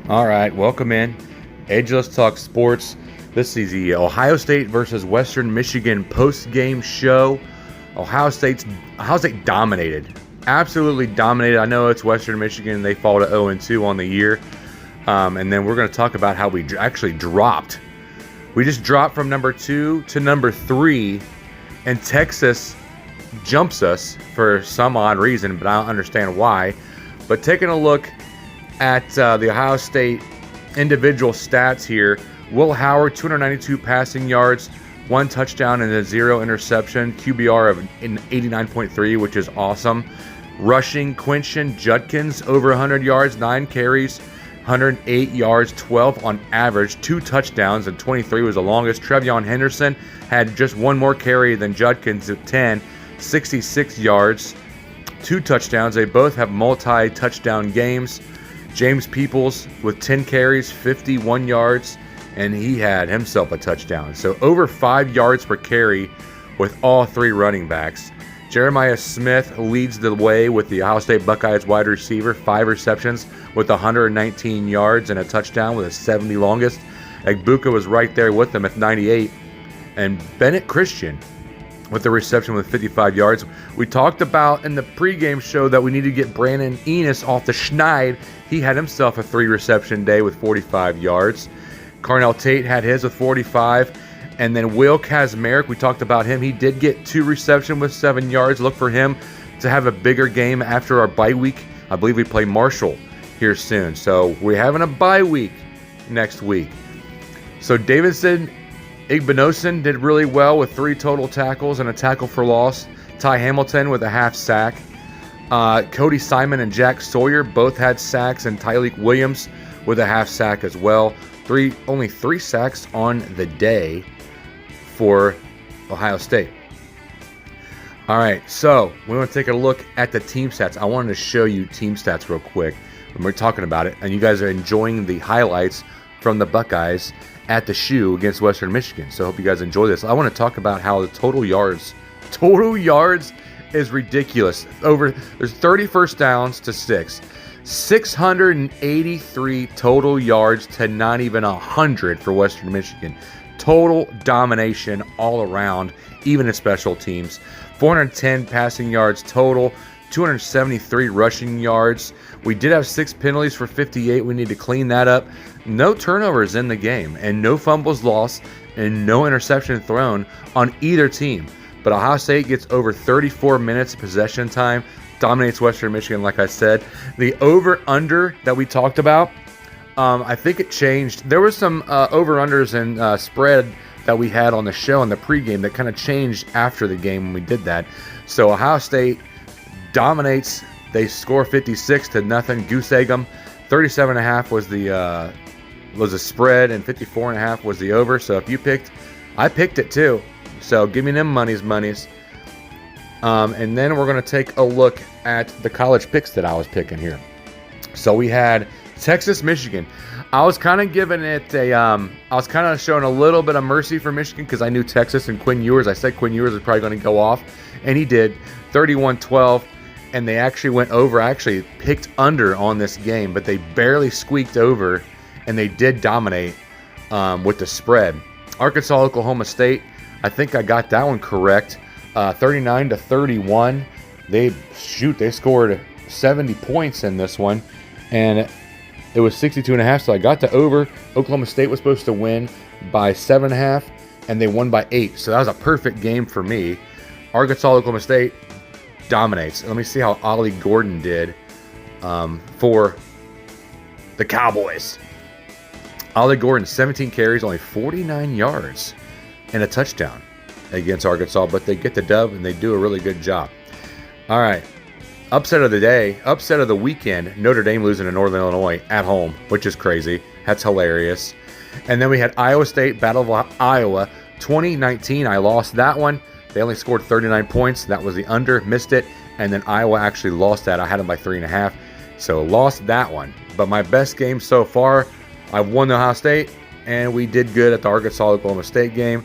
All right, welcome in. Ageless Talk Sports. This is the Ohio State versus Western Michigan post-game show. Ohio State dominated. Absolutely dominated. I know it's Western Michigan. They fall to 0-2 on the year. And then we're going to talk about how we actually dropped. We just dropped from number 2 to number 3, and Texas jumps us for some odd reason, but I don't understand why. But taking a look at the Ohio State individual stats here, Will Howard, 292 passing yards, 1 touchdown and a 0 interception, QBR of 89.3, which is awesome. Rushing, Quinton Judkins, over 100 yards, 9 carries, 108 yards, 12 on average, 2 touchdowns, and 23 was the longest. Trevion Henderson had just 1 more carry than Judkins at 10, 66 yards, 2 touchdowns. They both have multi-touchdown games. James Peoples with 10 carries, 51 yards, and he had himself a touchdown. So over 5 yards per carry with all 3 running backs. Jeremiah Smith leads the way with the Ohio State Buckeyes wide receiver, 5 receptions with 119 yards and a touchdown with a 70 longest. Egbuka was right there with them at 98. And Bennett Christian with the reception with 55 yards. We talked about in the pregame show that we need to get Brandon Enos off the schneid. He had himself a 3-reception day with 45 yards. Carnell Tate had his with 45. And then Will Kazmarek, we talked about him. He did get 2 reception with 7 yards. Look for him to have a bigger game after our bye week. I believe we play Marshall here soon. So we're having a bye week next week. So Davidson Igbinosun did really well with 3 total tackles and a tackle for loss. Ty Hamilton with a half sack. Cody Simon and Jack Sawyer both had sacks, and Tyleek Williams with a half sack as well. Only 3 sacks on the day for Ohio State. All right, so we want to take a look at the team stats. I wanted to show you team stats real quick when we're talking about it, and you guys are enjoying the highlights from the Buckeyes at the shoe against Western Michigan. So I hope you guys enjoy this. I want to talk about how the total yards is ridiculous. There's 30 first downs to 6. 683 total yards to not even 100 for Western Michigan. Total domination all around, even in special teams. 410 passing yards total, 273 rushing yards. We did have 6 penalties for 58. We need to clean that up. No turnovers in the game, and no fumbles lost, and no interception thrown on either team. But Ohio State gets over 34 minutes possession time, dominates Western Michigan, like I said. The over-under that we talked about, I think it changed. There were some over-unders and spread that we had on the show in the pregame that kind of changed after the game when we did that. So Ohio State dominates. They score 56-0. Goose egg them. 37.5 was the spread, and 54.5 was the over. So if you picked, I picked it too. So give me them monies. And then we're going to take a look at the college picks that I was picking here. So we had Texas, Michigan. I was kind of giving it I was kind of showing a little bit of mercy for Michigan because I knew Texas and Quinn Ewers. I said Quinn Ewers was probably going to go off, and he did. 31-12, and they actually went over. I actually picked under on this game, but they barely squeaked over, and they did dominate with the spread. Arkansas, Oklahoma State. I think I got that one correct. 39-31. They scored 70 points in this one, and it was 62.5. So I got to over. Oklahoma State was supposed to win by 7.5, and they won by 8. So that was a perfect game for me. Arkansas, Oklahoma State dominates. Let me see how Ollie Gordon did for the Cowboys. Ollie Gordon, 17 carries, only 49 yards, and a touchdown against Arkansas, but they get the dub, and they do a really good job. All right, upset of the day, upset of the weekend, Notre Dame losing to Northern Illinois at home, which is crazy. That's hilarious. And then we had Iowa State, Battle of Iowa, 2019. I lost that one. They only scored 39 points. That was the under, missed it. And then Iowa actually lost that. I had them by 3.5. So lost that one. But my best game so far, I've won the Ohio State, and we did good at the Arkansas-Oklahoma State game.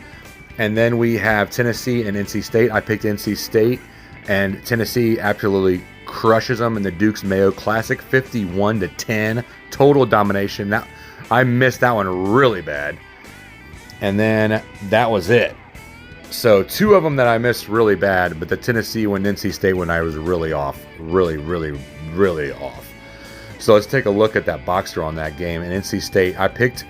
And then we have Tennessee and NC State. I picked NC State, and Tennessee absolutely crushes them in the Duke's Mayo Classic, 51-10, total domination. That I missed that one really bad. And then that was it. So 2 of them that I missed really bad, but the Tennessee one, NC State one, I was really off. Really, really, really off. So let's take a look at that box score on that game. In NC State, I picked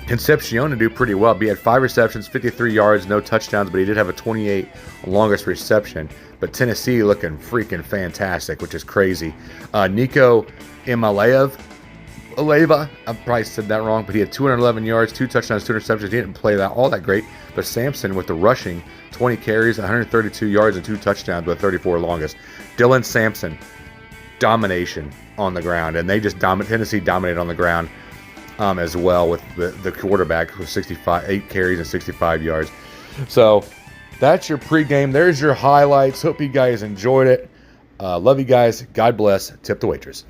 Concepcion to do pretty well. He had 5 receptions, 53 yards, no touchdowns, but he did have a 28 longest reception. But Tennessee looking freaking fantastic, which is crazy. Nico Imalev, I probably said that wrong, but he had 211 yards, 2 touchdowns, 2 interceptions. He didn't play all that great. But Sampson with the rushing, 20 carries, 132 yards, and 2 touchdowns with 34 longest. Dylan Sampson, domination on the ground, and they just Tennessee dominated on the ground as well with the quarterback with 8 carries and 65 yards. So that's your pregame. There's your highlights. Hope you guys enjoyed it. Love you guys. God bless. Tip the waitress.